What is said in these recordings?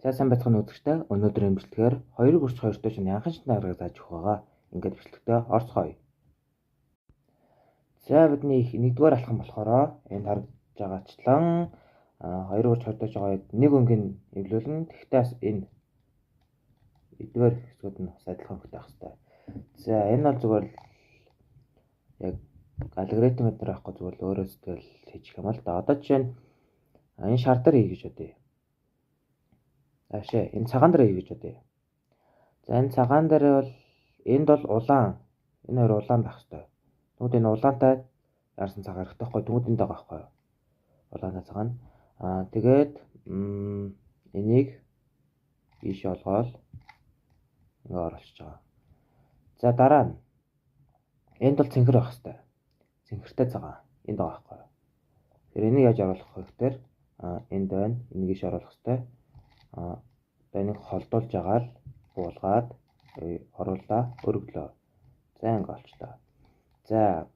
За сайн байцгаана үзэгчтэй. Өнөөдрийн бичлэгээр 2-2 шин янхан шатны аргыг зааж өгөх байгаа. Ингээд бичлэгтээ орцгоё. За бидний их 1-р алхам болохоор энд харагдж байгаачлан 2-2 жагаад нэг өнгийн эвлүүлэн тэгтээ энэ эдгээр хэсгүүд нь бас адилхан хөнгөтэй байх хэрэгтэй. За энэ бол зүгээр л яг алгоритм дээр авахгүй зүгээр л өөрөө сэтгэл хийчих юм л да. Одоо жишээ нь энэ шар дээр хий гэж бодъё. Ашаа энэ цагаан дээр хий гэж бодъё. За энэ цагаан дээр бол энд бол улаан. Энэ хоёр улаан байх хэрэгтэй. Тэгвэл энэ улаантай яарсан цагаан хэрэгтэй байхгүй тэгвэл энд байгаа байхгүй юу? Улаантай цагаан. Тэгээд энийг ийшээ олгоод ингээ оруулчихж байгаа. За дараа нь энд бол цэнхэр байх хэрэгтэй. Цэнхэртэй цагаан энд байгаа байхгүй юу? Тэгэхээр энийг яаж оруулах вэ гэхээр энд байна. Энийг ийшээ оруулах хэрэгтэй. Одоо энийг холдуулж агаад буулгаад оруулаа өргөлөө. За ингээ олчлоо. За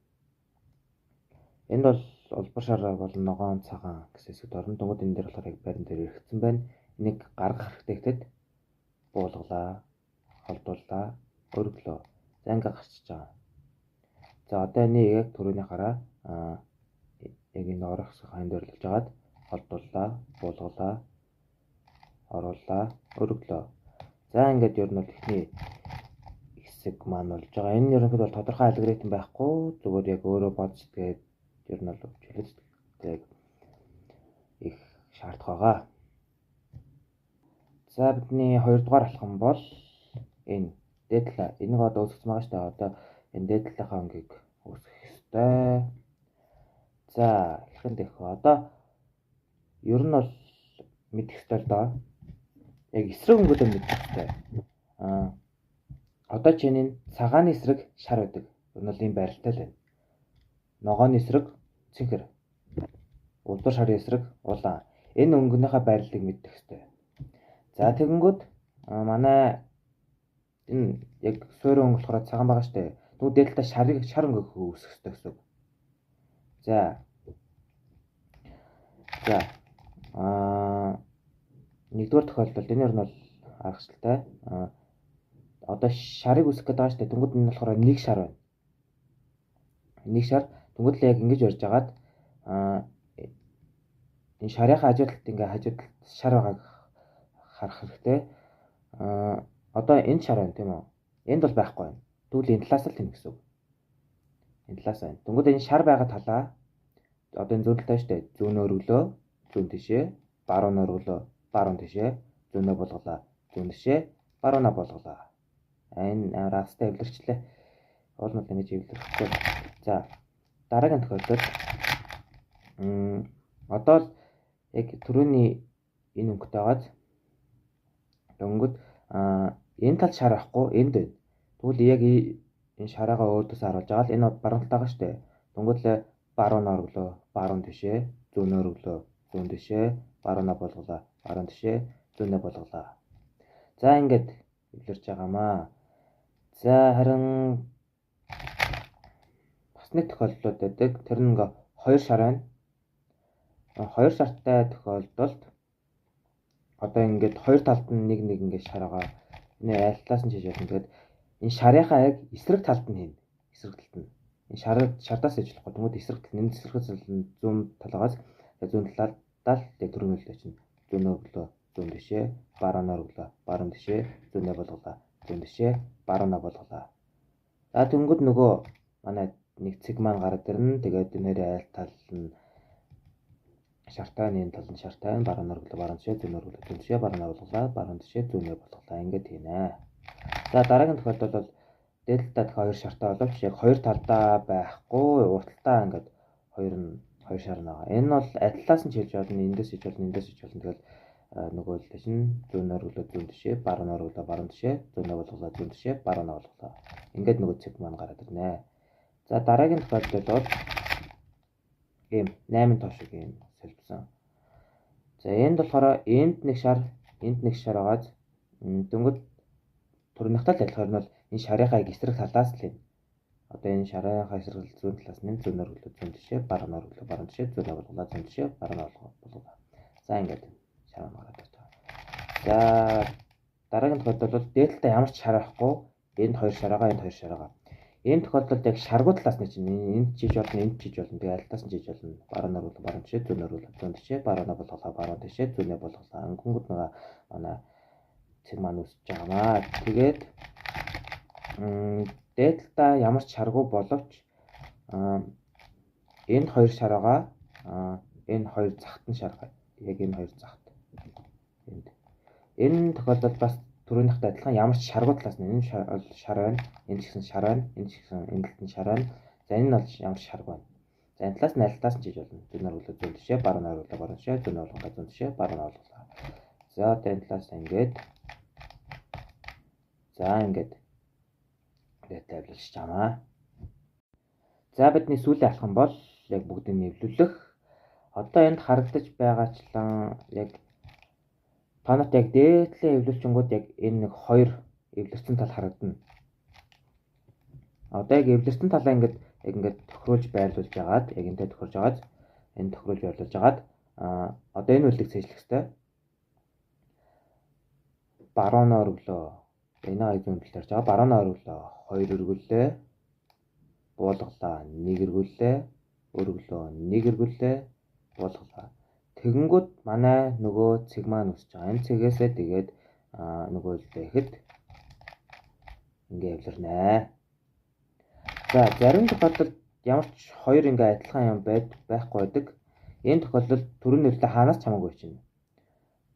энд бол улбар шар болон ногоон цагаан гэсэн хэсэгт орно. Тэгвэл энэ дээр болохоор яг байран дээр иргэцсэн байна. Энийг гаргах хэрэгтэй гэхэд буулгалаа, холдууллаа, өргөлөө. За ингээ гарчиж байгаа. За одоо энийг яг түрүүний хараа яг энэ орох хайн дээр л жагаад холдууллаа, буулгалаа, оруулаа, өргөлөө. За ингээд ер нь бол ихний хэсэг маань болж байгаа. Энэ ерөнхийдөө бол тодорхой алгоритм байхгүй. Зүгээр яг өөрөө бодож тэгээд ер нь бол чөлөөтэй их шаардах байгаа. За бидний 2-р алхам бол энэ дээд талаа. Энийг одоо үүсгэж байгаа шүү дээ. Одоо энэ дээд талынхаа өнгийг үүсгэх ёстой. За хэрхэн дэх вэ? Одоо ер нь бол мэдэх ёстой л доо. Яг эсрэг өнгөдөө мэдэх ёстой. Одоо чинь цагааны эсрэг шар байдаг. Ер нь бол ийм байралтай л байна. Ногооны эсрэг цэнхэр. Улбар шарын эсрэг улаан. Энэ өнгөнийхөө байрлалыг мэдэх ёстой. За тэгэнгүүт манай энэ яг суурин өнгө болохоор цагаан байгаа шүү дээ. Тэгвэл дээд талаа шар өнгө үүсгэх ёстой гэсэн үг. За 1-р тохиолдолд энэ нь бол аргачлалтай. Одоо шарыг үүсгэх гэдэг байгаа шүү дээ. Тэнгүүд энэ болохоор нэг шар байна. Нэг шар. Тэнгүүд л яг ингэж барьж агаад энэ шарынхаа хажуу талд ингээ хажуу талд шар байгааг харах хэрэгтэй. Одоо энэ шар байна тийм үү? Энд бол байхгүй байна. Тэгвэл энэ талаас л тань гэсэн үг. Энэ талаас байна. Тэнгүүд энэ шар байгаа талаа одоо энэ зүүн талтай шүү дээ. Зүүнөө өргөлөө, зүүн тишээ, баруун өргөлөө, баруун тишээ, зүүнөө болголаа, зүүн тишээ, баруунаа болголаа. Энэ растай эвлэрчлээ. Уул нь ингэж эвлэрэхгүй. За дараагийн тохиолдолд одоо л яг түрүүний энэ өнгөтэй байгааз өнгөд энэ тал шар байхгүй энд байна. Тэгвэл яг энэ шараагаа өөртөөс харуулж байгаа л энэ баруун талтай байгаа шүү дээ. Тэнгүүд л баруун өргөлөө, баруун тишээ, зүүн өргөлөө, зүүн тишээ, баруунаа болголаа, баруун тишээ, зүүнээ болголаа. За ингээд эвлэрч байгаамаа. За харин бас нэг тохиолдлууд байдаг. Тэр нь ингээ 2 шар байна. 2 шартай тохиолдолд одоо ингээд 2 талд нь нэг ингээд шар байгаа. Энэ аль талаас нь хийж болно. Тэгээд энэ шарынхаа яг эсрэг талд нь хийнэ. Эсрэг талд нь. Энэ шардаас иж болохгүй. Тэгмэд эсрэг тал энэ эсрэг тал нь зүүн талаагаас зүүн талаадаа л төрөмөлтэй чинь. Зүүн өргөлөө, зүүн тишээ, баруун өргөлөө, баруун тишээ, зүүнээ болголаа, зүүн тишээ, баруунаа болголаа. За тэнгүүд нөгөө манай нэг цэг маань гараад ирнэ. Тэгээд энэ айл тал нь шартай, энэ тал нь шартай, баруун өргөлөө, баруун тишээ, зүүн өргөлөө, зүүн тишээ, баруунаа болголаа, баруун тишээ, зүүнээ болголаа. Ингээд хийнэ. За дараагийн тохиолдол бол дээд талдаа 2 шартай боловч яг 2 талдаа байхгүй, урталтаа ингээд 2 шар байгаа. Энэ бол атлаас нь хийж болно, эндээс хийж болно, эндээс хийж болно. Тэгэл нөгөө л чинь зүүн өргөлөө, зүүн тишээ, баруун өргөлөө, баруун тишээ, зүүнээ болголоо, зүүн тишээ, баруунаа болголоо. Ингээд нөгөө цэг маань гараад ирнэ. За дараагийн тохиолдол бол ийм 8 тоо шиг ийм солилцсон. За энд болохоор энд нэг шар байгааз дөнгөд түрүүнийхтэй л адилхан бол энэ шарынхаа эсрэг талаас л энэ. Одоо энэ шарынхаа эсрэг зүүн талаас нь зүүн өргөлөө, зүүн тишээ, баруун өргөлөө, баруун тишээ, зүүнээ болголоо, зүүн тишээ, баруун болголоо. За ингээд шар гараад ирж байгаа. За дараагийн тохиолдол бол дээдлээ ямар ч шар байхгүй. Энд 2 шараагаа, энд 2 шараагаа. Энэ тохиолдолд яг шаргуу талаас нь чинь энд чиж болно, энд чиж болно. Тэгээ аль талаас нь чиж болно? Баруун оруулах, баруун тишээ, зүүн оруулах, зүүн тишээ, баруунаа болгохлаа, баруун тишээ, зүүнээ болгохлаа. Өнгөнгөд нөгөө манай цэг маань үсэж байгаамаа. Тэгээд дээдлээ ямар ч шаргуу боловч энд 2 шараагаа, энэ 2 захт нь шаргаа. Яг энэ 2 захт. Энд. Энэ тохиолдолд бас түрүүнийхтэй адилхан ямар ч шаргуу талаас нь энэ шар байна, энэ ч гэсэн шар байна, энэ ч гэсэн энэ талд нь шар байна. За энэ нь бол ямар ч шаргуу байна. За энэ талаас нь аль талаас нь чиж болно? Зүүн оруулах, зүүн тишээ, баруун оруулах, баруун тишээ, зүүн оруулах, зүүн тишээ, баруун оруулах. За одоо энэ талаас ингээд тавилж чамаа. За бидний сүүлийн алхам бол яг бүгдийг нэвлүүлэх. Одоо энд харагдаж байгаачлан яг танарт яг дээдлээ эвлэрчингүүд яг энэ нэг 2 эвлэрсэн тал харагдана. Одоо яг эвлэрсэн талаа ингээд тохируулж байрлуулж байгаад яг энтэй тохирж байгаад энэ тохируулж байрлуулж байгаад одоо энэ үлдийг цээжлэх хэрэгтэй. Баруунаа өргөлөө. Энэ айзын үлдэл тарж байгаа. Баруунаа өргөлөө. 2 өргөлөө. Буулгалаа. 1 өргөлөө. Өргөлөө. 1 өргөлөө. Буулгалаа. Тэгэнгүүт манай нөгөө цэг маань үсэж байгаа. Энэ цэгээсээ тэгээд нөгөө үлдээ ихэд ингээ эвлэрнэ. За зарим тохиолдолд ямар ч 2 ингээ адилхан юм байхгүй байдаг. Энэ тохиолдолд төрөний үлдээ хаанаас ч хамаагүй чинь.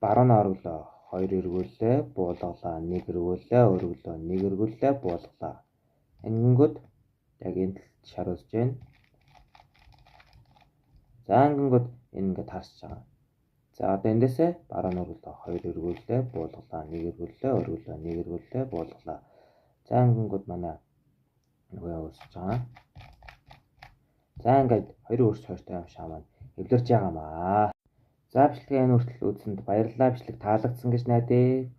Баруунаа өргөлөө. 2 эргүүлээ, буулгалаа, 1 эргүүлээ, өргөлөө, 1 эргүүлээ, буулгалаа. Ингэнгүүт яг энэ шар үсэж байна. За ингэнгүүт энэ ингээд харсаж байгаа. За одоо эндээсээ баруун өргөлөө 2 эргүүлээ, буулгалаа, 1 эргүүлээ, өргөлөө, 1 эргүүлээ, буулгалаа. За ингэнгүүт манай нөгөө үсэж байгаа. За ингээд 2 өрс 2-той юм шаа маань эвлэрж байгаамаа. За бичлэгээ энэ хүртэл үзсэнд баярлалаа. Бичлэг таалагдсан гэж найдаа.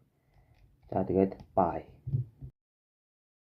За тэгээд bye.